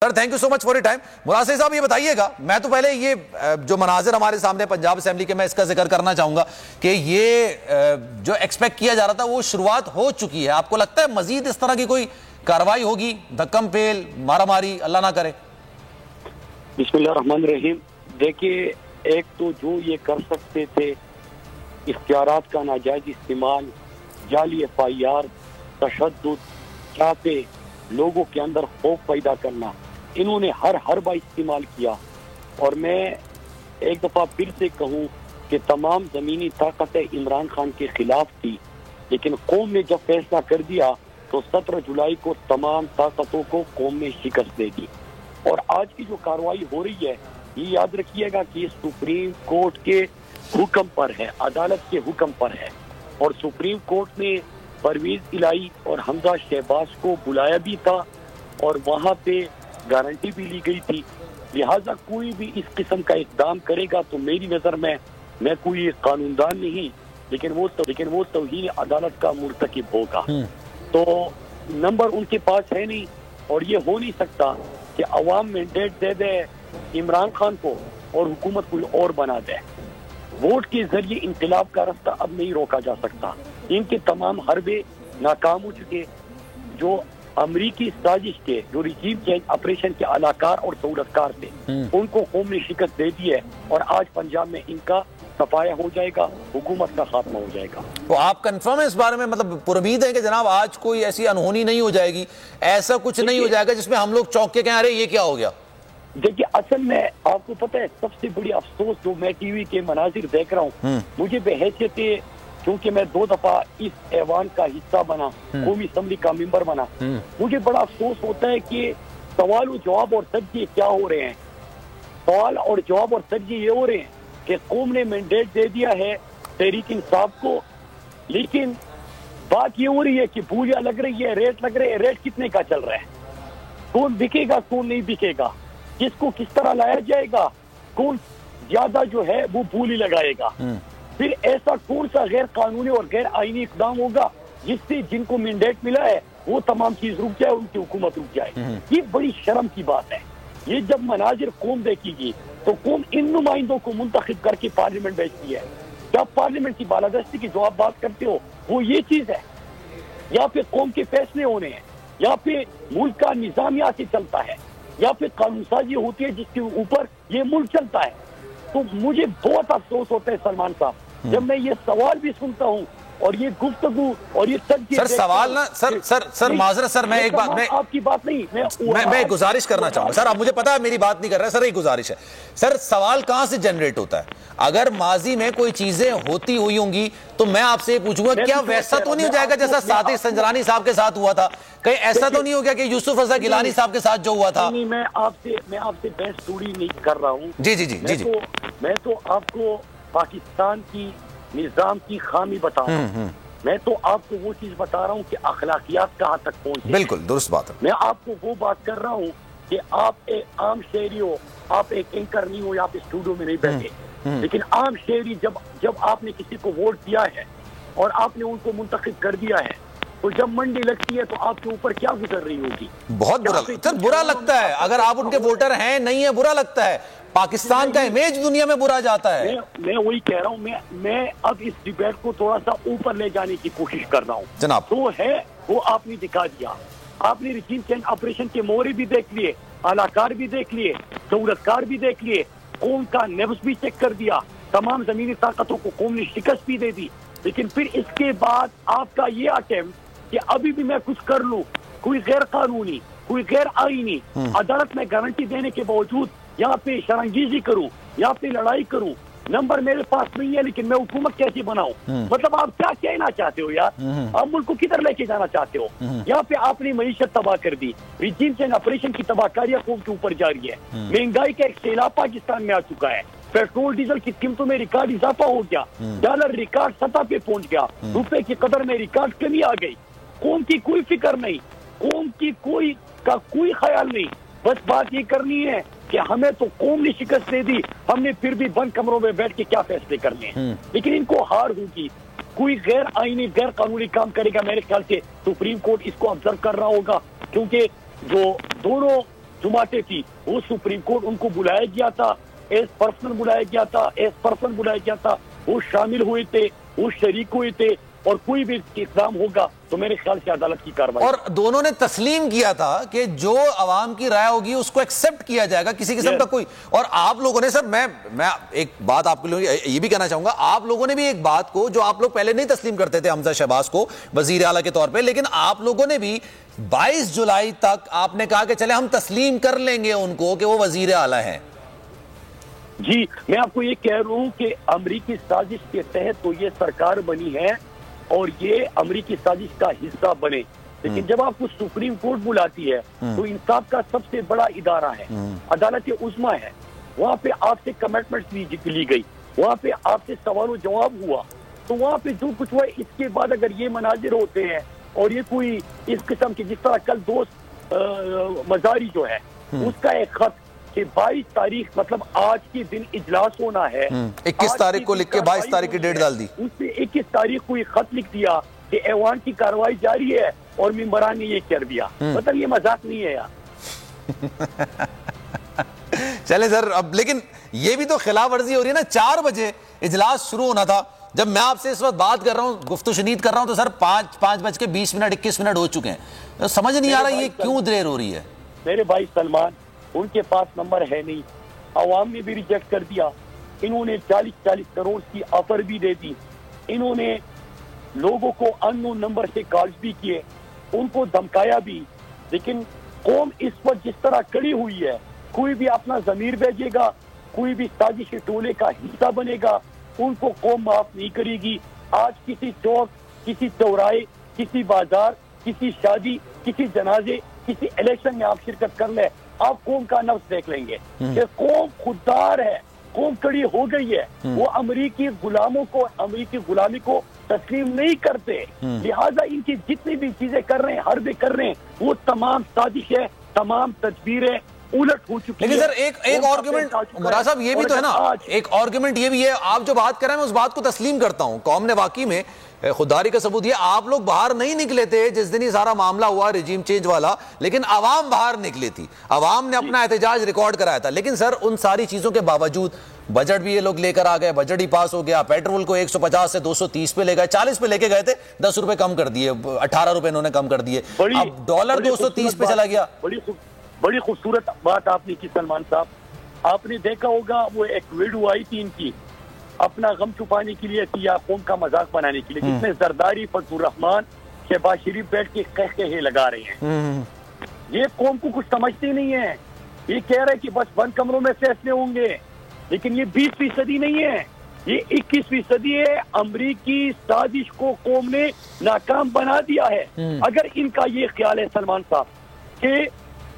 Sir thank you so much for your time. مراسل صاحب یہ بتائیے گا, میں تو پہلے یہ جو مناظر ہمارے سامنے پنجاب اسمبلی کے, میں اس کا ذکر کرنا چاہوں گا کہ یہ جو ایکسپیکٹ کیا جا رہا تھا وہ شروعات ہو چکی ہے. آپ کو لگتا ہے مزید اس طرح کی کوئی کارروائی ہوگی, دھکم پیل, مارا ماری, اللہ نہ کرے؟ بسم اللہ الرحمن الرحیم. دیکھیے, ایک تو جو یہ کر سکتے تھے اختیارات کا ناجائز استعمال, جعلی FIR, تشدد, چھاپے, لوگوں کے اندر خوف پیدا کرنا, انہوں نے ہر حربہ استعمال کیا. اور میں ایک دفعہ پھر سے کہوں کہ تمام زمینی طاقتیں عمران خان کے خلاف تھی, لیکن قوم نے جب فیصلہ کر دیا تو 17 جولائی کو تمام طاقتوں کو قوم نے شکست دے دی. اور آج کی جو کارروائی ہو رہی ہے, یہ یاد رکھیے گا کہ سپریم کورٹ کے حکم پر ہے, عدالت کے حکم پر ہے. اور سپریم کورٹ نے پرویز الہی اور حمزہ شہباز کو بلایا بھی تھا اور وہاں پہ گارنٹی بھی لی گئی تھی. لہٰذا کوئی بھی اس قسم کا اقدام کرے گا تو میری نظر میں کوئی قانوندان نہیں, لیکن وہ توہین عدالت کا مرتکب ہوگا. تو نمبر ان کے پاس ہے نہیں, اور یہ ہو نہیں سکتا کہ عوام مینڈیٹ دے دے عمران خان کو اور حکومت کوئی اور بنا دے. ووٹ کے ذریعے انقلاب کا رستہ اب نہیں روکا جا سکتا. ان کے تمام حربے ناکام ہو چکے. جو امریکی سازش کے, جو ریجیم چینج آپریشن کے علاقار اور سہولتکار تھے, ان کو قوم نے شکست دے دی ہے, اور آج پنجاب میں ان کا صفایا ہو جائے گا, حکومت کا خاتمہ ہو جائے گا. تو آپ کنفرم ہے اس بارے میں, مطلب پرامید ہے کہ جناب آج کوئی ایسی انہونی نہیں ہو جائے گی, ایسا کچھ نہیں ہو جائے گا جس میں ہم لوگ چونک کے کہیں ارے یہ کیا ہو گیا؟ دیکھیے, اصل میں آپ کو پتہ ہے سب سے بڑی افسوس جو میں ٹی وی کے مناظر دیکھ رہا ہوں, مجھے بحیثیت کیونکہ میں 2 دفعہ اس ایوان کا حصہ بنا, قومی اسمبلی کا ممبر بنا, مجھے بڑا افسوس ہوتا ہے کہ سوال و جواب اور تجزیے کیا ہو رہے ہیں. سوال اور جواب اور تجزیے یہ ہو رہے ہیں کہ قوم نے مینڈیٹ دے دیا ہے تحریک انصاف کو, لیکن بات یہ ہو رہی ہے کہ بولیاں لگ رہی ہے, ریٹ لگ رہے ہیں, ریٹ کتنے کا چل رہا ہے, کون بکے گا کون نہیں بکے گا, کس کو کس طرح لایا جائے گا, کون زیادہ جو ہے وہ بولی لگائے گا. پھر ایسا کون سا غیر قانونی اور غیر آئینی اقدام ہوگا جس سے جن کو مینڈیٹ ملا ہے وہ تمام چیز رک جائے, ان کی حکومت رک جائے. یہ بڑی شرم کی بات ہے. یہ جب مناظر قوم دیکھے گی تو قوم ان نمائندوں کو منتخب کر کے پارلیمنٹ بھیجتی ہے. جب پارلیمنٹ کی بالادستی کی جو آپ بات کرتے ہو وہ یہ چیز ہے, یا پھر قوم کے فیصلے ہونے ہیں, یا پھر ملک کا نظامیہ سے چلتا ہے, یا پھر قانون سازی ہوتی ہے جس کے اوپر یہ ملک چلتا ہے. تو مجھے بہت افسوس ہوتا ہے سلمان صاحب جب میں یہ سوال بھی سنتا ہوں اور یہ گفتگو اور یہ تجزیے. سر سوال نہ سر معذرت سر, میں ایک بات, میں آپ کی بات نہیں, میں گزارش کرنا چاہوں گا سر. آپ مجھے پتا ہے میری بات نہیں کر رہے سر, ایک گزارش ہے سر. سوال کہاں سے جنریٹ ہوتا ہے؟ اگر ماضی میں کوئی چیزیں ہوتی ہوئی ہوں گی تو میں آپ سے پوچھوں گا کیا ویسا تو نہیں ہو جائے گا جیسا صادق سنجرانی صاحب کے ساتھ ہوا تھا؟ کہیں ایسا تو نہیں ہو گیا کہ یوسف رضا گیلانی صاحب کے ساتھ جو ہوا تھا؟ میں آپ سے بحث تھوڑی نہیں کر رہا ہوں. جی میں تو آپ کو پاکستان کی نظام کی خامی بتا رہا ہوں. میں تو آپ کو وہ چیز بتا رہا ہوں کہ اخلاقیات کہاں تک پہنچے. بالکل درست بات ہے. میں آپ کو وہ بات کر رہا ہوں کہ آپ ایک عام شہری ہو, آپ ایک اینکر نہیں ہو, آپ اسٹوڈیو میں نہیں بیٹھے, لیکن عام شہری جب آپ نے کسی کو ووٹ دیا ہے اور آپ نے ان کو منتخب کر دیا ہے, تو جب منڈی لگتی ہے تو آپ کے اوپر کیا گزر رہی ہوگی؟ بہت برا سر, برا لگتا ہے. اگر آپ ان کے ووٹر ہیں نہیں ہے, برا لگتا ہے. پاکستان کا امیج دنیا میں برا جاتا ہے. میں وہی کہہ رہا ہوں, میں اب اس ڈیبیٹ کو تھوڑا سا اوپر لے جانے کی کوشش کر رہا ہوں. جناب جو ہے وہ آپ نے دکھا دیا. آپ نے ریجیم چینج آپریشن کے مورے بھی دیکھ لیے, علاقار بھی دیکھ لیے, سہولتکار بھی دیکھ لیے, قوم کا نفس بھی چیک کر دیا, تمام زمینی طاقتوں کو قوم نے شکست بھی دے دی. لیکن پھر اس کے بعد آپ کا یہ اٹیمپٹ کہ ابھی بھی میں کچھ کر لوں, کوئی غیر قانونی, کوئی غیر آئینی, عدالت میں گارنٹی دینے کے باوجود یہاں پہ شرنگیزی کروں, یہاں پہ لڑائی کروں, نمبر میرے پاس نہیں ہے لیکن میں حکومت کیسے بناؤں؟ مطلب آپ کیا کہنا چاہتے ہو یار؟ آپ ملک کو کدھر لے کے جانا چاہتے ہو؟ یہاں پہ آپ نے معیشت تباہ کر دی, ریجیم چینج آپریشن کی تباہ کاریاں قوم کے اوپر جاری ہے, مہنگائی کا ایک سیلاب پاکستان میں آ چکا ہے, پیٹرول ڈیزل کی قیمتوں میں ریکارڈ اضافہ ہو گیا, ڈالر ریکارڈ سطح پہ پہنچ گیا, روپے کی قدر میں ریکارڈ کمی آ گئی. قوم کی کوئی فکر نہیں, قوم کی کوئی خیال نہیں. بس بات یہ کرنی ہے کہ ہمیں تو قوم نے شکست دے دی, ہم نے پھر بھی بند کمروں میں بیٹھ کے کیا فیصلے کرنے ہیں. لیکن ان کو ہار ہوگی. کوئی غیر آئینی غیر قانونی کام کرے گا, میرے خیال سے سپریم کورٹ اس کو آبزرو کر رہا ہوگا, کیونکہ جو دونوں جماعتیں تھی وہ سپریم کورٹ ان کو بلایا گیا تھا, ایز پرسن بلایا گیا تھا, وہ شامل ہوئے تھے, وہ شریک ہوئے تھے, اور کوئی بھی اقدام ہوگا تو میرے خیال سے عدالت کی کارروائی. اور دونوں نے تسلیم کیا تھا کہ جو عوام کی رائے ہوگی اس کو ایکسپٹ کیا جائے گا, کسی قسم کا کوئی. اور آپ لوگوں نے سر, میں ایک بات آپ کے لیے یہ بھی کہنا چاہوں گا, آپ لوگوں نے بھی ایک بات کو جو آپ لوگ پہلے نہیں تسلیم کرتے تھے حمزہ شہباز کو وزیر اعلیٰ کے طور پہ, لیکن آپ لوگوں نے بھی 22 جولائی تک آپ نے کہا کہ چلے ہم تسلیم کر لیں گے ان کو کہ وہ وزیر اعلیٰ ہیں. جی میں آپ کو یہ کہہ رہا ہوں کہ امریکی سازش کے تحت تو یہ سرکار بنی ہے اور یہ امریکی سازش کا حصہ بنے, لیکن جب آپ کو سپریم کورٹ بلاتی ہے تو انصاف کا سب سے بڑا ادارہ ہے, عدالت عظمیٰ ہے, وہاں پہ آپ سے کمٹمنٹس لی گئی, وہاں پہ آپ سے سوال و جواب ہوا, تو وہاں پہ جو کچھ ہوا اس کے بعد اگر یہ مناظر ہوتے ہیں اور یہ کوئی اس قسم کی, جس طرح کل دوست مزاری جو ہے اس کا ایک خط کہ 22 تاریخ مطلب آج کے دن اجلاس ہونا ہے, 21 تاریخ کو لکھ کے 22 تاریخ کی ڈیٹ ڈال دی, اس نے 21 تاریخ کو یہ خط لکھ دیا کہ ایوان کی کارروائی جاری ہے اور ممبران نے یہ کر دیا. مطلب یہ مذاق نہیں ہے یار. چلے سر, اب لیکن یہ بھی تو خلاف ورزی ہو رہی ہے نا. 4 بجے اجلاس شروع ہونا تھا, جب میں آپ سے اس وقت بات کر رہا ہوں, گفتگو شنید کر رہا ہوں, تو سر 5:20 ہو چکے ہیں. سمجھ نہیں آ رہا یہ کیوں دیر ہو رہی ہے. میرے بھائی سلمان, ان کے پاس نمبر ہے نہیں, عوام نے بھی ریجیکٹ کر دیا, انہوں نے 40 کروڑ کی آفر بھی دے دی, انہوں نے لوگوں کو ان نون نمبر سے کالز بھی کیے, ان کو دھمکایا بھی, لیکن قوم اس وقت جس طرح کڑی ہوئی ہے, کوئی بھی اپنا ضمیر بھیجے گا, کوئی بھی سازش ٹولے کا حصہ بنے گا, ان کو قوم معاف نہیں کرے گی. آج کسی چوک, کسی چوراہے, کسی بازار, کسی شادی, کسی جنازے, کسی الیکشن میں آپ شرکت کر لیں, آپ قوم کا نفس دیکھ لیں گے کہ قوم خوددار ہے, قوم کڑی ہو گئی ہے, وہ امریکی غلاموں کو, امریکی غلامی کو تسلیم نہیں کرتے, لہٰذا ان کی جتنی بھی چیزیں کر رہے ہیں, حربیں کر رہے ہیں, وہ تمام سازش ہے, تمام تدبیریں الٹ ہو چکی ہے. لیکن سر ایک آرگومنٹ مراد صاحب یہ بھی تو ہے نا, ایک آرگومنٹ یہ بھی ہے, آپ جو بات کر رہے ہیں میں اس بات کو تسلیم کرتا ہوں, قوم نے واقعی میں خودداری کا ثبوت یہ, آپ لوگ باہر نہیں نکلے تھے جس دن یہ سارا معاملہ ہوا رجیم چینج والا, لیکن عوام باہر نکلی تھی, عوام نے اپنا احتجاج ریکارڈ کرایا تھا. لیکن سر ان ساری چیزوں کے باوجود بجٹ بھی یہ لوگ لے کر آ گئے, بجٹ ہی پاس ہو گیا, پیٹرول کو 150 سے 230 پہ لے گئے, 40 پہ لے کے گئے تھے, 10 روپے کم کر دیے, 18 روپے انہوں نے کم کر دیے, اب ڈالر 230 پہ چلا گیا. بڑی خوبصورت بات آپ نے کی سلمان صاحب, آپ نے دیکھا ہوگا وہ ایک ویڈیو آئی تھی ان کی, اپنا غم چھپانے کے لیے یا قوم کا مذاق بنانے کے لیے, جس میں زرداری, فضل الرحمان, شہباز شریف بیٹھ کے قہقہے لگا رہے ہیں. یہ قوم کو کچھ سمجھتے نہیں ہیں, یہ کہہ رہے کہ بس بند کمروں میں فیصلے ہوں گے, لیکن یہ 20% نہیں ہے, یہ 21% ہے. امریکی سازش کو قوم نے ناکام بنا دیا ہے. اگر ان کا یہ خیال ہے سلمان صاحب کہ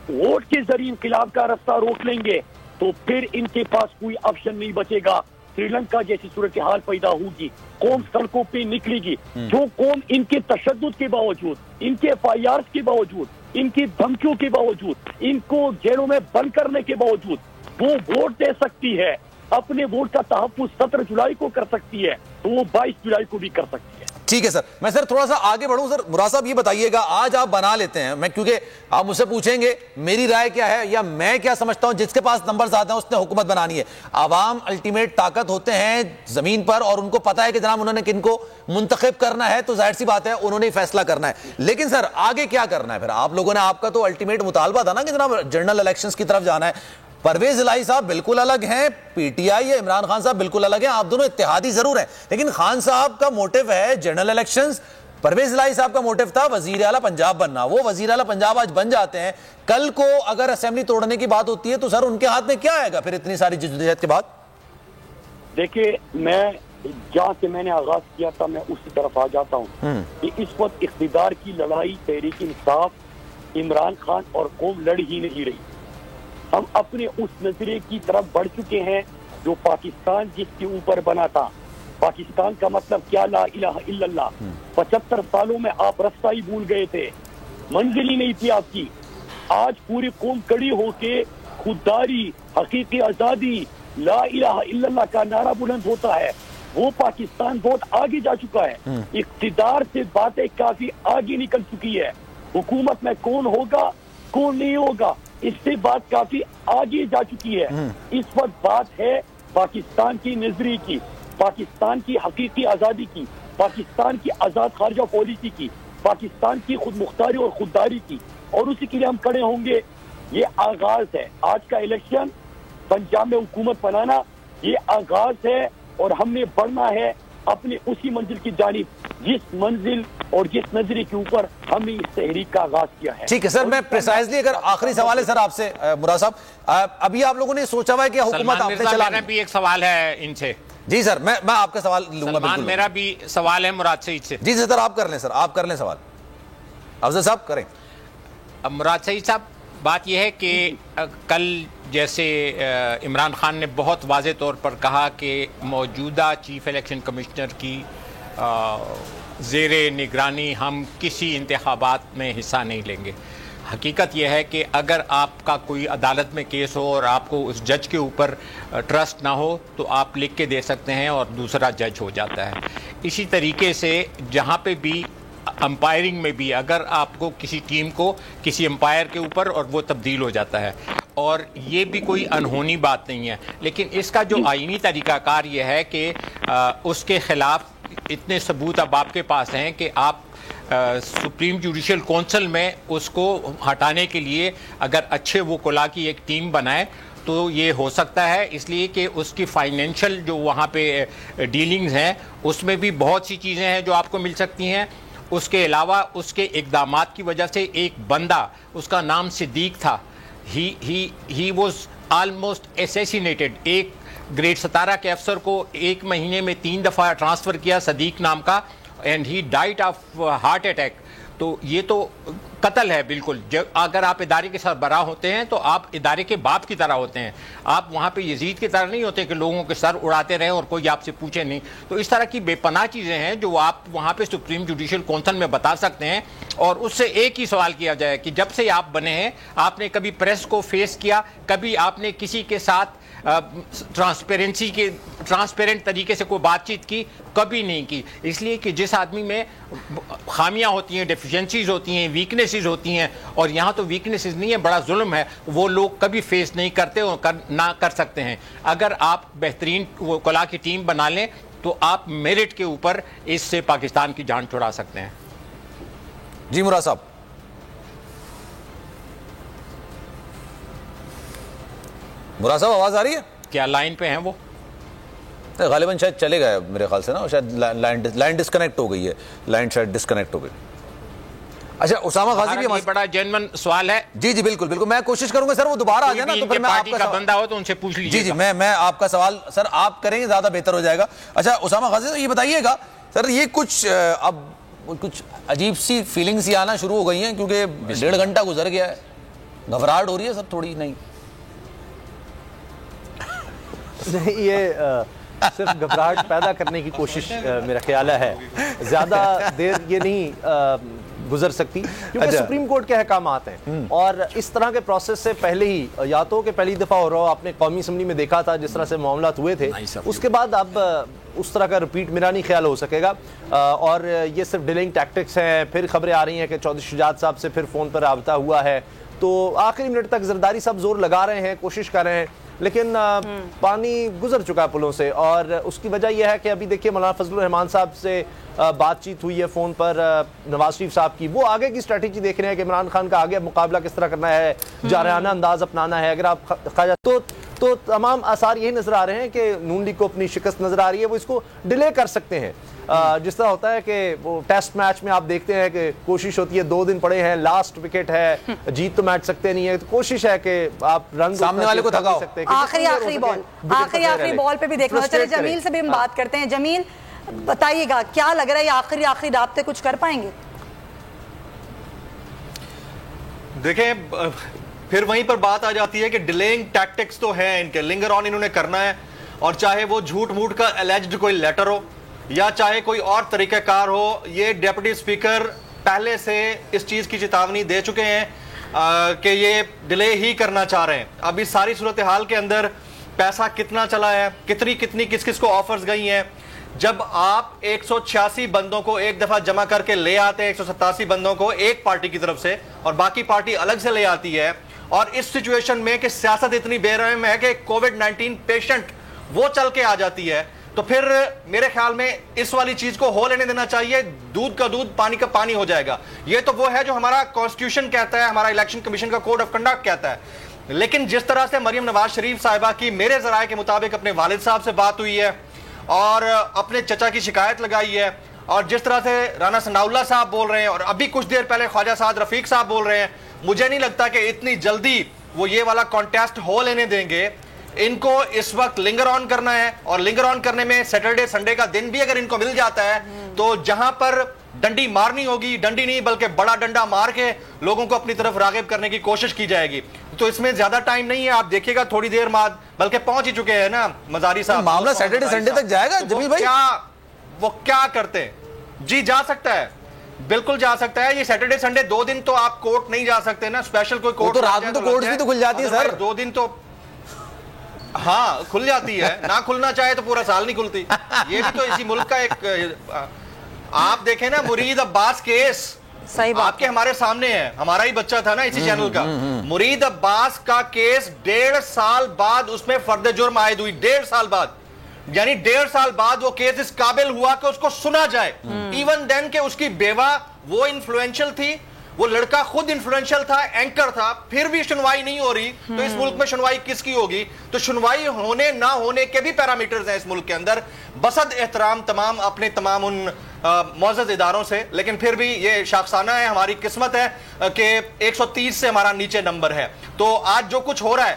ووٹ کے ذریعے انقلاب کا رستہ روک لیں گے, تو پھر ان کے پاس کوئی آپشن نہیں بچے گا. سری لنکا جیسی صورتحال پیدا ہوگی, قوم سڑکوں پہ نکلے گی. جو قوم ان کے تشدد کے باوجود, ان کے FIRs کے باوجود, ان کی دھمکیوں کے باوجود, ان کو جیلوں میں بند کرنے کے باوجود وہ ووٹ دے سکتی ہے, اپنے ووٹ کا تحفظ 17 جولائی کو کر سکتی ہے, تو وہ 22 جولائی کو بھی کر سکتی ہے. ٹھیک ہے سر, میں سر تھوڑا سا آگے بڑھوں. سر مراد صاحب یہ بتائیے گا, آج آپ بنا لیتے ہیں, میں کیونکہ آپ مجھ سے پوچھیں گے میری رائے کیا ہے یا میں کیا سمجھتا ہوں, جس کے پاس نمبر زیادہ ہیں اس نے حکومت بنانی ہے. عوام الٹیمیٹ طاقت ہوتے ہیں زمین پر, اور ان کو پتا ہے کہ جناب انہوں نے کن کو منتخب کرنا ہے, تو ظاہر سی بات ہے انہوں نے فیصلہ کرنا ہے. لیکن سر آگے کیا کرنا ہے پھر آپ لوگوں نے, آپ کا تو الٹیمیٹ مطالبہ تھا نا کہ جناب جنرل الیکشنز کی طرف جانا ہے. پرویز الہی صاحب بالکل الگ ہیں, پی ٹی آئی یا عمران خان صاحب بالکل الگ ہیں, آپ دونوں اتحادی ضرور ہیں, لیکن خان صاحب کا موٹیو ہے جنرل الیکشنز, پرویز الہی صاحب کا موٹیو تھا وزیر اعلیٰ پنجاب بننا. وہ وزیر اعلیٰ پنجاب آج بن جاتے ہیں, کل کو اگر اسمبلی توڑنے کی بات ہوتی ہے تو سر ان کے ہاتھ میں کیا آئے گا پھر اتنی ساری جدوجہد کے بعد؟ دیکھیں, میں جہاں سے میں نے آغاز کیا تھا میں اسی طرف آ جاتا ہوں کہ اس وقت اقتدار کی لڑائی تحریک انصاف, عمران خان اور قوم لڑ ہی نہیں رہی. ہم اپنے اس نظریے کی طرف بڑھ چکے ہیں جو پاکستان جس کے اوپر بنا تھا. پاکستان کا مطلب کیا, لا الہ الا اللہ. 75 سالوں میں آپ رستہ ہی بھول گئے تھے, منزل ہی نہیں تھی آپ کی. آج پوری قوم کڑی ہو کے خودداری, حقیقی آزادی, لا الہ الا اللہ کا نعرہ بلند ہوتا ہے. وہ پاکستان بہت آگے جا چکا ہے, اقتدار سے باتیں کافی آگے نکل چکی ہے. حکومت میں کون ہوگا کون نہیں ہوگا اس سے بات کافی آگے جا چکی ہے. اس وقت بات ہے پاکستان کی نظری کی, پاکستان کی حقیقی آزادی کی, پاکستان کی آزاد خارجہ پالیسی کی, پاکستان کی خود مختاری اور خودداری کی, اور اسی کے لیے ہم کھڑے ہوں گے. یہ آغاز ہے آج کا الیکشن, پنجاب میں حکومت بنانا, یہ آغاز ہے, اور ہم نے بڑھنا ہے اپنے اسی منزل کی جانب جس منزل اور جس نظریے کے اوپر ہم نے اس تحریک کا آغاز کیا ہے. ٹھیک ہے سر, میں پریسائزلی اگر آخری سوال ہے سر آپ سے مراد صاحب, ابھی آپ لوگوں نے سوچا ہوا ہے کہ حکومت آپ نے چلانی. میرا بھی ایک سوال ہے ان سے. جی سر, میں آپ کا سوال لوں گا. بالکل میرا بھی سوال ہے مراد سعید سے. جی سر, آپ کر لیں سر, آپ کر لیں سوال. افضل صاحب کریں. مراد سعید صاحب, بات یہ ہے کہ کل جیسے عمران خان نے بہت واضح طور پر کہا کہ موجودہ چیف الیکشن کمشنر کی زیر نگرانی ہم کسی انتخابات میں حصہ نہیں لیں گے. حقیقت یہ ہے کہ اگر آپ کا کوئی عدالت میں کیس ہو اور آپ کو اس جج کے اوپر ٹرسٹ نہ ہو تو آپ لکھ کے دے سکتے ہیں اور دوسرا جج ہو جاتا ہے. اسی طریقے سے جہاں پہ بھی امپائرنگ میں بھی اگر آپ کو کسی ٹیم کو کسی امپائر کے اوپر اور وہ تبدیل ہو جاتا ہے, اور یہ بھی کوئی انہونی بات نہیں ہے, لیکن اس کا جو آئینی طریقہ کار یہ ہے کہ اس کے خلاف اتنے ثبوت اب آپ کے پاس ہیں کہ آپ سپریم جوڈیشل کونسل میں اس کو ہٹانے کے لیے اگر اچھے وکلا کی ایک ٹیم بنائے تو یہ ہو سکتا ہے, اس لیے کہ اس کی فائنینشل جو وہاں پہ ڈیلنگز ہیں اس میں بھی بہت سی چیزیں ہیں جو آپ کو مل سکتی ہیں. اس کے علاوہ اس کے اقدامات کی وجہ سے ایک بندہ, اس کا نام صدیق تھا, ہی واز آلموسٹ اسیسینیٹڈ. ایک گریڈ 17 کے افسر کو 1 مہینے میں 3 دفعہ ٹرانسفر کیا صدیق نام کا, and he diet of heart attack. تو یہ تو قتل ہے بالکل. اگر آپ ادارے کے ساتھ برا ہوتے ہیں تو آپ ادارے کے باپ کی طرح ہوتے ہیں, آپ وہاں پہ یزید کی طرح نہیں ہوتے کہ لوگوں کے سر اڑاتے رہیں اور کوئی آپ سے پوچھے نہیں. تو اس طرح کی بے پناہ چیزیں ہیں جو آپ وہاں پہ سپریم جوڈیشل کونسل میں بتا سکتے ہیں. اور اس سے ایک ہی سوال کیا جائے کہ جب سے آپ بنے ہیں آپ نے کبھی پریس کو فیس کیا, کبھی آپ نے کسی کے ساتھ ٹرانسپیرنٹ طریقے سے کوئی بات چیت کی؟ کبھی نہیں کی. اس لیے کہ جس آدمی میں خامیاں ہوتی ہیں, ڈیفیشنسیز ہوتی ہیں, ویکنیسز ہوتی ہیں, اور یہاں تو ویکنیسز نہیں ہے, بڑا ظلم ہے, وہ لوگ کبھی فیس نہیں کرتے اور نہ کر سکتے ہیں. اگر آپ بہترین وکلا کی ٹیم بنا لیں تو آپ میرٹ کے اوپر اس سے پاکستان کی جان چھڑا سکتے ہیں. جی مراد صاحب. مراد صاحب آواز آ رہی ہے کیا؟ لائن پہ ہیں وہ غالباً شاید چلے گئے میرے خیال سے نا, شاید لائن ڈسکنیکٹ ہو گئی ہے, لائن شاید ڈسکنیکٹ ہو گئی. اچھا اسامہ غازی بھی بڑا جینون سوال ہے. جی جی بالکل بالکل, میں کوشش کروں گا سر وہ دوبارہ آ جائے نا تو پھر میں آپ کا بندہ ہو تو ان سے پوچھ لیجیے. جی جی میں آپ کا سوال سر آپ کریں گے زیادہ بہتر ہو جائے گا. اچھا اسامہ غازی یہ بتائیے گا سر, یہ کچھ اب کچھ عجیب سی فیلنگس ہی آنا شروع ہو گئی ہیں کیونکہ 1.5 گھنٹہ گزر گیا ہے, گھبراہٹ ہو رہی ہے سر تھوڑی؟ نہیں یہ صرف گھبراہٹ پیدا کرنے کی کوشش میرا خیال ہے, زیادہ دیر یہ نہیں گزر سکتی کیونکہ سپریم کورٹ کے احکامات ہیں, اور اس طرح کے پروسیس سے پہلے ہی یا تو کہ پہلی دفعہ ہو رہا ہو, آپ نے قومی اسمبلی میں دیکھا تھا جس طرح سے معاملات ہوئے تھے, اس کے بعد اب اس طرح کا ریپیٹ میرا نہیں خیال ہو سکے گا. اور یہ صرف ڈیلنگ ٹیکٹکس ہیں. پھر خبریں آ رہی ہیں کہ چودھری شجاعت صاحب سے پھر فون پر رابطہ ہوا ہے, تو آخری منٹ تک زرداری صاحب زور لگا رہے ہیں, کوشش کر رہے ہیں, لیکن پانی گزر چکا ہے پلوں سے. اور اس کی وجہ یہ ہے کہ ابھی دیکھیے مولانا فضل الرحمان صاحب سے بات چیت ہوئی ہے فون پر نواز شریف صاحب کی, وہ آگے کی اسٹریٹجی دیکھ رہے ہیں کہ عمران خان کا آگے مقابلہ کس طرح کرنا ہے, جارحانہ انداز اپنانا ہے. اگر آپ تو تمام آثار یہی نظر آ رہے ہیں کہ نون لیگ کو اپنی شکست نظر آ رہی ہے, وہ اس کو ڈیلے کر سکتے ہیں. جس طرح ہوتا ہے کہ وہ ٹیسٹ میچ میں آپ دیکھتے ہیں کہ کوشش ہوتی ہے 2 دن پڑے ہیں, لاسٹ وکٹ ہے, جیت تو میچ سکتے نہیں ہے, تو کوشش ہے کہ آپ رن سامنے والے کو تھکاؤ. آخری بال پہ بھی دیکھنا. چلے جمیل سے بھی ہم بات کرتے ہیں. جمیل بتائیے گا کیا لگ رہا ہے یہ آخری رابطے کچھ کر پائیں گے؟ دیکھیں پھر وہیں پر بات آ جاتی ہے کہ ڈیلینگ ٹیکٹکس تو ہیں ان کے, لنگر آن انہوں نے کرنا ہے, اور چاہے وہ جھوٹ موٹ کا الیجڈ کوئی لیٹر ہو یا چاہے کوئی اور طریقہ کار ہو, یہ ڈیپٹی اسپیکر پہلے سے اس چیز کی چیتاونی دے چکے ہیں کہ یہ ڈیلے ہی کرنا چاہ رہے ہیں. اب اس ساری صورتحال کے اندر پیسہ کتنا چلا ہے, کتنی کس کو آفرز گئی ہیں. جب آپ 186 بندوں کو ایک دفعہ جمع کر کے لے آتے ہیں, 187 بندوں کو ایک پارٹی کی طرف سے, اور باقی پارٹی الگ سے لے آتی ہے, اور اس سچویشن میں کہ سیاست اتنی بے رحم ہے کہ کووڈ-19 پیشنٹ وہ چل کے آ جاتی ہے, تو پھر میرے خیال میں اس والی چیز کو ہو لینے دینا چاہیے, دودھ کا دودھ پانی کا پانی ہو جائے گا. یہ تو وہ ہے جو ہمارا کانسٹیٹیوشن کہتا ہے, ہمارا الیکشن کمیشن کا کوڈ آف کنڈکٹ کہتا ہے. لیکن جس طرح سے مریم نواز شریف صاحبہ کی میرے ذرائع کے مطابق اپنے والد صاحب سے بات ہوئی ہے اور اپنے چچا کی شکایت لگائی ہے, اور جس طرح سے رانا ثناء اللہ صاحب بول رہے ہیں اور ابھی کچھ دیر پہلے خواجہ سعد رفیق صاحب بول رہے ہیں, مجھے نہیں لگتا کہ اتنی جلدی وہ یہ والا کانٹیسٹ ہو لینے دیں گے. ان کو اس وقت لنگر آن کرنا ہے, اور لنگر آن کرنے میں سیٹرڈے سنڈے کا دن بھی اگر ان کو مل جاتا ہے تو جہاں پر ڈنڈی مارنی ہوگی, ڈنڈی نہیں بلکہ بڑا ڈنڈا مار کے لوگوں کو اپنی طرف راغب کرنے کی کوشش کی جائے گی. تو اس میں زیادہ ٹائم نہیں ہے, آپ دیکھیے گا تھوڑی دیر بعد, بلکہ پہنچ ہی چکے ہیں نا مزاری صاحب. معاملہ سیٹرڈے سنڈے تک جائے گا جمیل بھائی؟ وہ کیا کرتے ہیں جی, جا سکتا ہے, بالکل جا سکتا ہے. یہ سیٹرڈے سنڈے 2 دن تو آپ کورٹ نہیں جا سکتے نا, اسپیشل کوئی کورٹ تو رات میں تو کورٹ بھی تو کھل جاتی ہے سر. 2 دن تو ہاں کھل جاتی ہے, نہ کھلنا چاہے تو پورا سال نہیں کھلتی. یہ بھی تو اسی ملک کا ایک, آپ دیکھیں نا مرید عباس کیس آپ کے ہمارے سامنے ہے, ہمارا ہی بچہ تھا نا اسی چینل کا. مرید عباس کا کیس 1.5 سال بعد اس میں فرد جرم عائد ہوئی, 1.5 سال بعد, یعنی 1.5 سال بعد وہ کیس اس قابل ہوا کہ اس کو سنا جائے. ایون دین کہ اس کی بیوہ وہ انفلوئنشل تھی, وہ لڑکا خود انفلوئنشل تھا, اینکر تھا, پھر بھی سنوائی نہیں ہو رہی. تو اس ملک میں سنوائی کس کی ہوگی؟ تو سنوائی ہونے نہ ہونے کے بھی پیرامیٹرز ہیں اس ملک کے اندر, بصد احترام تمام اپنے تمام ان معزز اداروں سے. لیکن پھر بھی یہ شاخسانہ ہے, ہماری قسمت ہے کہ 130 سے ہمارا نیچے نمبر ہے. تو آج جو کچھ ہو رہا ہے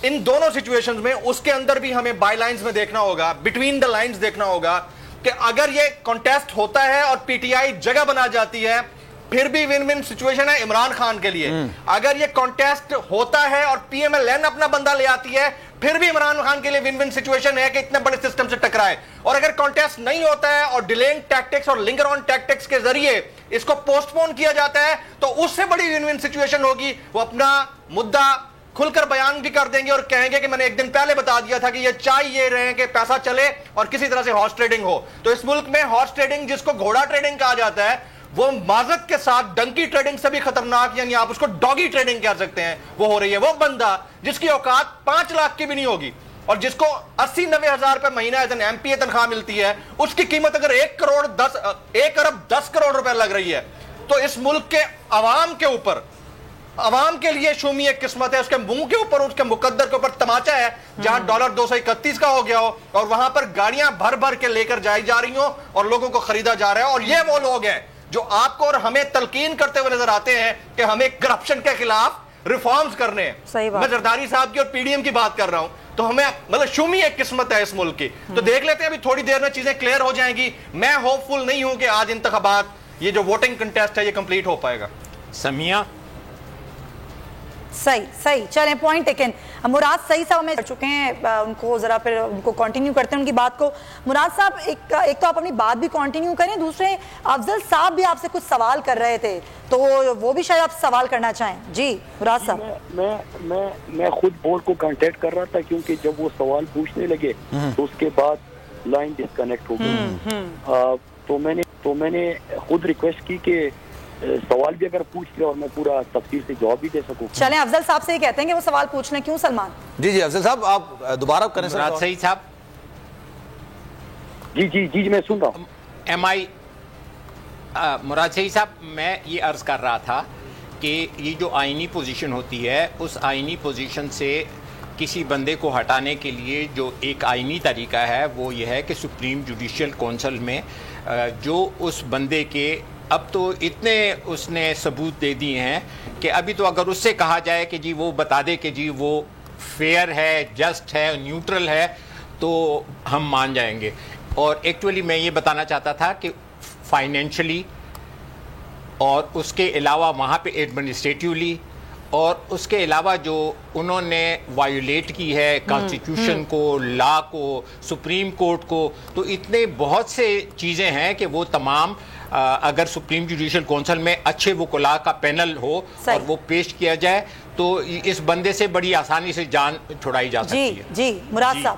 ان دونوں سچویشنز میں, اس کے اندر بھی ہمیں بائی لائنز میں دیکھنا ہوگا, بٹوین دا لائنز دیکھنا ہوگا کہ اگر یہ کانٹیسٹ ہوتا ہے اور پی ٹی آئی جگہ بنا جاتی ہے پھر بھی ون ون سچویشن ہے عمران خان کے لیے. اگر یہ کانٹیسٹ ہوتا ہے اور پی ایم ایل این اپنا بندہ لے آتی ہے پھر بھی عمران خان کے لیے ون ون سچویشن ہے کہ اتنے بڑے سسٹم سے ٹکرائے. اور اگر کانٹیسٹ نہیں ہوتا ہے اور ڈیلینگ ٹیکٹکس اور لنگر آن ٹیکٹکس کے ذریعے اس کو پوسٹ پون کیا جاتا ہے تو اس سے بڑی ون ون سچویشن ہوگی. وہ اپنا مدعا کھل کر بیان بھی کر دیں گے اور کہیں گے کہ میں نے ایک دن پہلے بتا دیا تھا کہ یہ چاہیے رہے کہ پیسہ چلے اور کسی طرح سے ہارس ٹریڈنگ ہو. تو اس ملک میں ہارس ٹریڈنگ, جس کو گھوڑا ٹریڈنگ کہا جاتا ہے, وہ معذرت کے ساتھ ڈنکی ٹریڈنگ سے بھی خطرناک, یعنی آپ اس کو ڈاگی ٹریڈنگ کہہ سکتے ہیں, وہ ہو رہی ہے. وہ بندہ جس کی اوقات 5 لاکھ کی بھی نہیں ہوگی اور جس کو 80-90 ہزار روپے مہینہ ایم پی اے تنخواہ ملتی ہے, اس کی قیمت اگر 1 ارب 10 کروڑ روپے لگ رہی ہے تو اس ملک کے عوام کے اوپر, عوام کے لیے شومی ایک قسمت ہے. اس کے منہ کے اوپر, اس کے مقدر کے اوپر تماچا ہے جہاں ڈالر 231 کا ہو گیا ہو اور وہاں پر گاڑیاں بھر بھر کے لے کر جائی جا رہی ہوں اور لوگوں کو خریدا جا رہا ہے. اور یہ وہ لوگ ہیں جو آپ کو اور ہمیں تلقین کرتے ہوئے نظر آتے ہیں کہ ہمیں کرپشن کے خلاف ریفارمز کرنے ہیں. میں زرداری صاحب کی اور پی ڈی ایم کی بات کر رہا ہوں. تو ہمیں مطلب شومی ایک قسمت ہے اس ملک کی. تو دیکھ لیتے ہیں ابھی تھوڑی دیر میں چیزیں کلیئر ہو جائیں گی. میں ہوپ فل نہیں ہوں کہ آج انتخابات یہ جو ووٹنگ کنٹیسٹ ہے یہ کمپلیٹ ہو پائے گا. سمیہ صحیح چلیں, پوائنٹ ٹیکن. مراد صحیح صاحب ہمیں کر چکے ہیں, ان کو ذرا پھر ان کو کنٹینیو کرتے ہیں ان کی بات کو. مراد صاحب ایک تو آپ اپنی بات بھی کنٹینیو کریں, دوسرے افضل صاحب بھی آپ سے کچھ سوال کر رہے تھے تو وہ بھی شاید آپ سوال کرنا چاہیں. جی مراد صاحب. میں خود بورڈ کو کانٹیکٹ کر رہا تھا کیونکہ جب وہ سوال پوچھنے لگے تو اس کے بعد لائن ڈسکنیکٹ ہو گئی. تو میں نے خود ریکویسٹ کی کہ سوال بھی اگر پوچھ لے اور میں پورا تفصیل سے جواب بھی دے سکوں. چلیں افضل صاحب سے یہ کہتے ہیں کہ وہ سوال پوچھ لیں. کیوں سلمان؟ جی افضل صاحب آپ دوبارہ کریں. مراد صحیح صاحب. جی میں سن رہا ہوں. ایم آئی مراد صحیح صاحب, میں یہ عرض کر رہا تھا کہ یہ جو آئینی پوزیشن ہوتی ہے اس آئینی پوزیشن سے کسی بندے کو ہٹانے کے لیے جو ایک آئینی طریقہ ہے وہ یہ ہے کہ سپریم جوڈیشل کونسل میں جو اس بندے کے اب تو اتنے اس نے ثبوت دے دیے ہیں کہ ابھی تو اگر اس سے کہا جائے کہ جی وہ بتا دے کہ جی وہ فیئر ہے, جسٹ ہے, نیوٹرل ہے تو ہم مان جائیں گے. اور ایکچولی میں یہ بتانا چاہتا تھا کہ فائنینشلی اور اس کے علاوہ وہاں پہ ایڈمنسٹریٹیولی اور اس کے علاوہ جو انہوں نے وائیولیٹ کی ہے کانسٹیٹیوشن کو, لا کو, سپریم کورٹ کو, تو اتنے بہت سے چیزیں ہیں کہ وہ تمام اگر سپریم جوڈیشل کونسل میں اچھے وکلاء کا پینل ہو اور وہ پیش کیا جائے تو اس بندے سے بڑی آسانی سے جان چھڑائی جا سکتی ہے. جی مراد صاحب.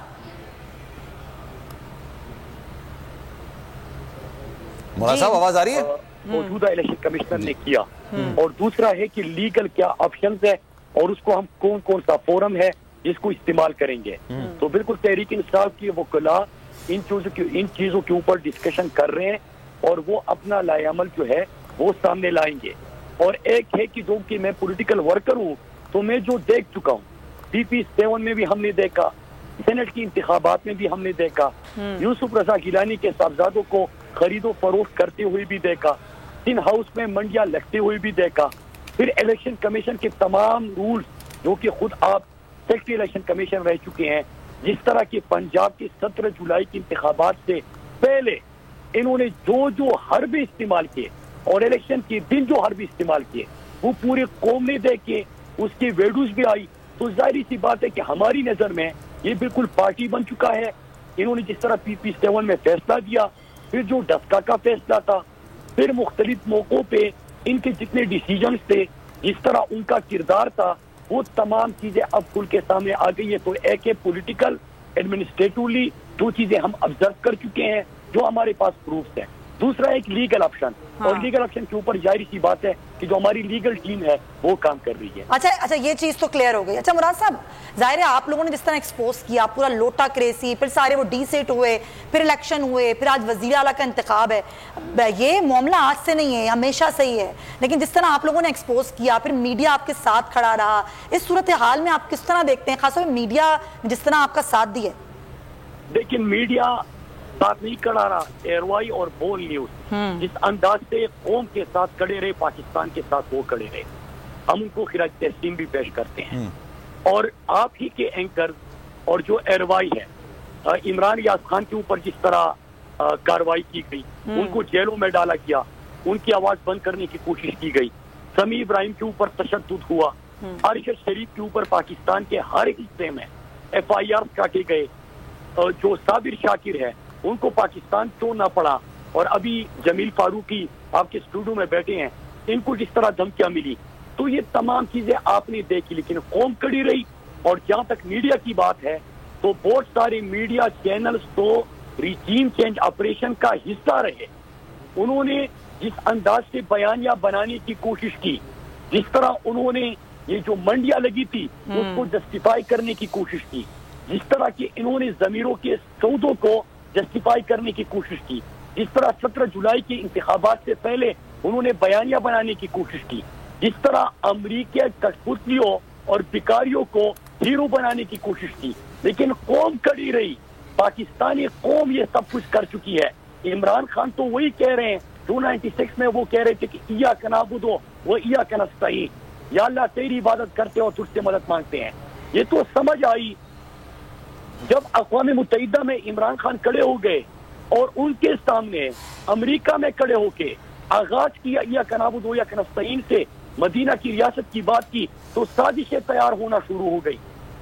مراد صاحب آواز آ رہی ہے؟ موجودہ الیکشن کمشنر نے کیا, اور دوسرا ہے کہ لیگل کیا آپشنز ہے اور اس کو ہم کون کون سا فورم ہے جس کو استعمال کریں گے. تو بالکل تحریک انصاف کی وکلاء ان چیزوں کے اوپر ڈسکشن کر رہے ہیں اور وہ اپنا لائے عمل جو ہے وہ سامنے لائیں گے. اور ایک ہے کہ جو کہ میں پولیٹیکل ورکر ہوں تو میں جو دیکھ چکا ہوں, PP7 میں بھی ہم نے دیکھا, سینٹ کی انتخابات میں بھی ہم نے دیکھا, یوسف رضا گیلانی کے صاحبزادوں کو خرید و فروخت کرتے ہوئے بھی دیکھا, ان ہاؤس میں منڈیاں لگتے ہوئے بھی دیکھا, پھر الیکشن کمیشن کے تمام رولز جو کہ خود آپ سیکٹری الیکشن کمیشن رہ چکے ہیں, جس طرح کہ پنجاب کی 17 جولائی کی انتخابات سے پہلے انہوں نے جو حربے استعمال کیے اور الیکشن کے دن جو حربے استعمال کیے وہ پورے قوم نے دیکھے, اس کی ویڈیوز بھی آئی. تو ظاہری سی بات ہے کہ ہماری نظر میں یہ بالکل پارٹی بن چکا ہے. انہوں نے جس طرح PP7 میں فیصلہ دیا, پھر جو ڈسکا کا فیصلہ تھا, پھر مختلف موقعوں پہ ان کے جتنے ڈیسیجنز تھے, جس طرح ان کا کردار تھا, وہ تمام چیزیں اب کھل کے سامنے آ گئی ہے. تو ایک ہے پولیٹیکل ایڈمنسٹریٹولی جو چیزیں ہم آبزرو کر چکے ہیں جو ہمارے پاس پروفز ہیں. دوسرا ایک لیگل آپشن, اور لیگل آپشن کے اوپر ظاہری سی بات ہے کہ جو ہماری لیگل ٹیم ہے وہ کام کر رہی ہے. اچھا یہ چیز تو کلیئر ہو گئی. اچھا مراد صاحب, ظاہر ہے آپ لوگوں نے جس طرح ایکسپوز کیا پورا لوٹا کریسی, پھر سارے وہ ڈی سیٹ ہوئے, پھر الیکشن ہوئے, پھر آج وزیر اعلیٰ کا انتخاب ہے. یہ معاملہ آج سے نہیں ہے, ہمیشہ سے ہی ہے, لیکن جس طرح آپ لوگوں نے ایکسپوز کیا, پھر میڈیا آپ کے ساتھ کھڑا رہا, اس صورتحال میں آپ کس طرح دیکھتے ہیں, خاص طور پہ میڈیا جس طرح آپ کا ساتھ دی ہے؟ دیکھیں میڈیا ساتھ نہیں کھڑا رہا, ایروائی اور بول نیوز جس انداز سے قوم کے ساتھ کھڑے رہے, پاکستان کے ساتھ وہ کھڑے رہے, ہم ان کو خراج تحسین بھی پیش کرتے ہیں. اور آپ ہی کے اینکر اور جو ایروائی ہے, عمران ریاض خان کے اوپر جس طرح کاروائی کی گئی, ان کو جیلوں میں ڈالا گیا, ان کی آواز بند کرنے کی کوشش کی گئی, سمیع ابراہیم کے اوپر تشدد ہوا, ارشد شریف کے اوپر پاکستان کے ہر ایک حصے میں FIR کاٹے گئے, جو صابر شاکر ہے ان کو پاکستان چھوڑنا پڑا, اور ابھی جمیل فاروقی آپ کے اسٹوڈیو میں بیٹھے ہیں, ان کو جس طرح دھمکیاں ملی. تو یہ تمام چیزیں آپ نے دیکھی, لیکن قوم کڑی رہی. اور جہاں تک میڈیا کی بات ہے تو بہت سارے میڈیا چینلز تو ریجیم چینج آپریشن کا حصہ رہے. انہوں نے جس انداز سے بیانیہ بنانے کی کوشش کی, جس طرح انہوں نے یہ جو منڈیاں لگی تھی اس کو جسٹیفائی کرنے کی کوشش کی, جس طرح کہ انہوں نے ضمیروں کے سودوں کو جسٹیفائی کرنے کی کوشش کی, جس طرح 17 جولائی کے انتخابات سے پہلے انہوں نے بیانیہ بنانے کی کوشش کی, جس طرح امریکی کٹپتلیوں اور بیکاریوں کو ہیرو بنانے کی کوشش کی. لیکن قوم کڑی رہی, پاکستانی قوم یہ سب کچھ کر چکی ہے. عمران خان تو وہی کہہ رہے ہیں 296 میں, وہ کہہ رہے تھے کہ ایاک نعبد و ایاک نستعین, یا اللہ تیری عبادت کرتے اور تجھ سے مدد مانگتے ہیں. یہ تو سمجھ آئی جب اقوام متحدہ میں عمران خان کھڑے ہو گئے اور ان کے سامنے امریکہ میں کھڑے ہو کے آغاز کیا ایاک نعبد و ایاک نستعین سے مدینہ کی ریاست کی بات کی, تو سازشیں تیار ہونا شروع ہو گئی.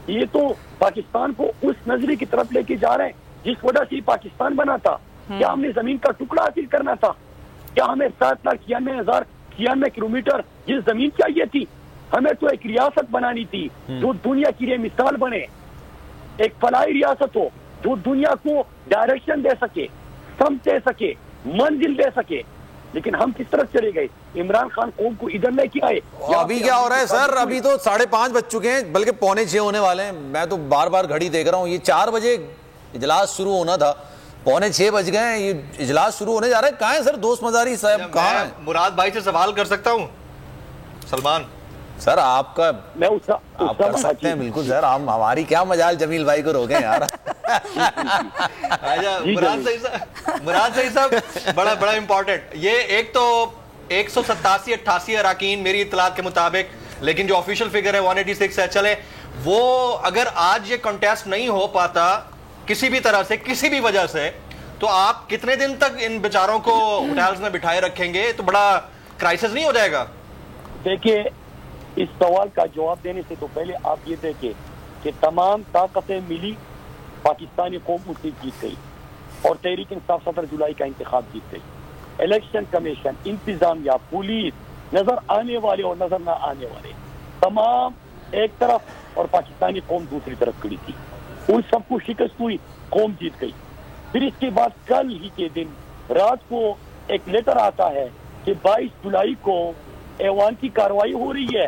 یہ تو پاکستان کو اس نظریے کی طرف لے کے جا رہے ہیں جس وجہ سے پاکستان بنا تھا. کیا ہم نے زمین کا ٹکڑا حاصل کرنا تھا؟ کیا ہمیں 7,91,091 کلومیٹر یہ زمین چاہیے تھی؟ ہمیں تو ایک ریاست بنانی تھی جو دنیا کی لیے مثال بنے, ایک فلاحی ریاست ہو جو دنیا کو ڈائریکشن دے سکے, سمت دے سکے, منزل دے سکے. لیکن ہم کس طرف چلے گئے؟ عمران خان قوم کو ادھر لے کے آئے. ابھی کیا ہو رہا ہے سر؟ ابھی تو 5:30 بج چکے ہیں, بلکہ 6:45 ہونے والے ہیں. میں تو بار بار گھڑی دیکھ رہا ہوں, یہ 4 بجے اجلاس شروع ہونا تھا, 5:45 بج گئے ہیں, یہ اجلاس شروع ہونے جا رہا ہے. کہاں ہیں سر دوست مزاری صاحب, کہاں ہیں؟ مراد بھائی سے سوال کر سکتا ہوں؟ سلمان سر آپ کا میں آپ کر سکتے ہیں بالکل سر, ہماری کیا مجال جمیل بھائی کو روکیں یار. مراد صحیح صاحب بڑا امپورٹنٹ. یہ ایک تو 187-88 اراکین میری اطلاعات کے مطابق, لیکن جو آفیشیل فگر ہے 186 ہے. چلے وہ اگر آج یہ کنٹیسٹ نہیں ہو پاتا کسی بھی طرح سے, کسی بھی وجہ سے, تو آپ کتنے دن تک ان بیچاروں کو ہوٹلز میں بٹھائے رکھیں گے؟ تو بڑا کرائسس نہیں ہو جائے گا؟ دیکھیے, اس سوال کا جواب دینے سے تو پہلے آپ یہ دیکھیں کہ تمام طاقتیں ملی, پاکستانی قوم اسے جیت گئی, اور تحریک انصاف 17 جولائی کا انتخاب جیت گئی. الیکشن کمیشن, انتظامیہ, پولیس, نظر آنے والے اور نظر نہ آنے والے تمام ایک طرف, اور پاکستانی قوم دوسری طرف کھڑی تھی. ان سب کو شکست ہوئی, قوم جیت گئی. پھر اس کے بعد کل ہی کے دن رات کو ایک لیٹر آتا ہے کہ 22 جولائی کو ایوان کی کاروائی ہو رہی ہے,